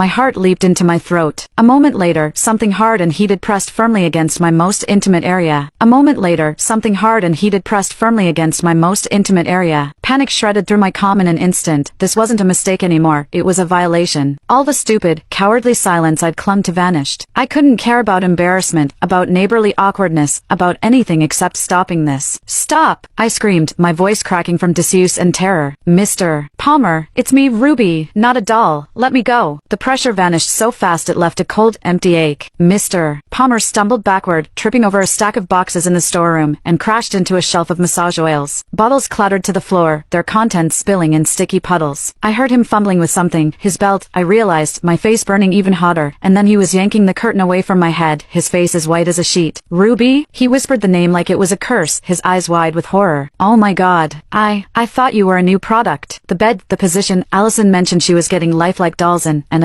My heart leaped into my throat. A moment later, something hard and heated pressed firmly against my most intimate area. A moment later, something hard and heated pressed firmly against my most intimate area. Panic shredded through my calm in an instant. This wasn't a mistake anymore, it was a violation. All the stupid, cowardly silence I'd clung to vanished. I couldn't care about embarrassment, about neighborly awkwardness, about anything except stopping this. Stop! I screamed, my voice cracking from disuse and terror. Mr. Palmer, it's me, Ruby, not a doll. Let me go. The pressure vanished so fast it left a cold, empty ache. Mr. Palmer stumbled backward, tripping over a stack of boxes in the storeroom, and crashed into a shelf of massage oils. Bottles clattered to the floor, their contents spilling in sticky puddles. I heard him fumbling with something, his belt, I realized, my face burning even hotter, and then he was yanking the curtain away from my head, his face as white as a sheet. Ruby? He whispered the name like it was a curse, his eyes wide with horror. Oh my god. I thought you were a new product. The bed, the position, Allison mentioned she was getting lifelike dolls in, and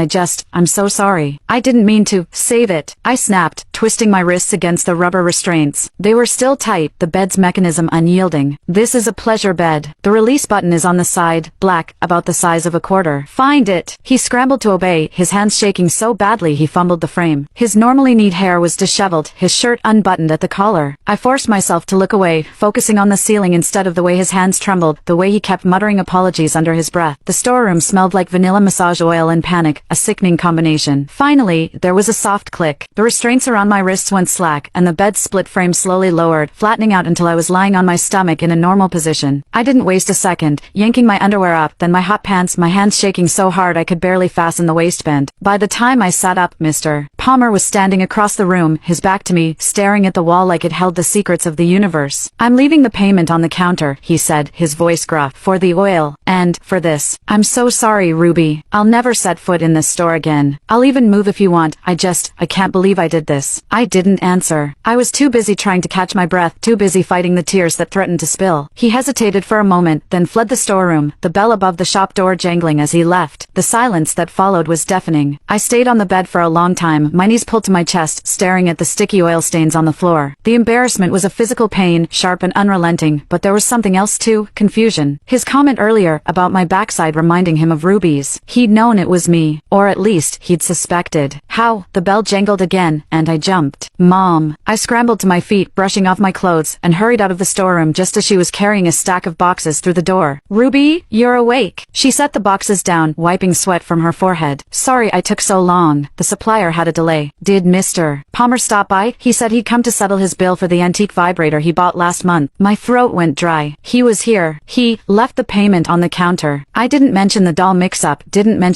I'm so sorry. I didn't mean to. Save it. I snapped, twisting my wrists against the rubber restraints. They were still tight, the bed's mechanism unyielding. This is a pleasure bed. The release button is on the side, black, about the size of a quarter. Find it. He scrambled to obey, his hands shaking so badly he fumbled the frame. His normally neat hair was disheveled, his shirt unbuttoned at the collar. I forced myself to look away, focusing on the ceiling instead of the way his hands trembled, the way he kept muttering apologies under his breath. The storeroom smelled like vanilla massage oil and panic, a sickening combination. Finally, there was a soft click. The restraints around my wrists went slack, and the bed's split frame slowly lowered, flattening out until I was lying on my stomach in a normal position. I didn't waste a second, yanking my underwear up, then my hot pants, my hands shaking so hard I could barely fasten the waistband. By the time I sat up, Mr. Palmer was standing across the room, his back to me, staring at the wall like it held the secrets of the universe. I'm leaving the payment on the counter, he said, his voice gruff, for the oil, and, for this. I'm so sorry, Ruby. I'll never set foot in this store again. I'll even move if you want. I can't believe I did this. I didn't answer. I was too busy trying to catch my breath, too busy fighting the tears that threatened to spill. He hesitated for a moment, then fled the storeroom, the bell above the shop door jangling as he left. The silence that followed was deafening. I stayed on the bed for a long time, my knees pulled to my chest, staring at the sticky oil stains on the floor. The embarrassment was a physical pain, sharp and unrelenting, but there was something else too, confusion. His comment earlier, about my backside reminding him of Ruby's. He'd known it was me, or at least, he'd suspected. How? The bell jangled again, and I jumped. Mom. I scrambled to my feet, brushing off my clothes, and hurried out of the storeroom just as she was carrying a stack of boxes through the door. Ruby, you're awake. She set the boxes down, wiping sweat from her forehead. Sorry I took so long. The supplier had a delay. Did Mr. Palmer stop by? He said he'd come to settle his bill for the antique vibrator he bought last month. My throat went dry. He was here. He left the payment on the counter. I didn't mention the doll mix-up, didn't mention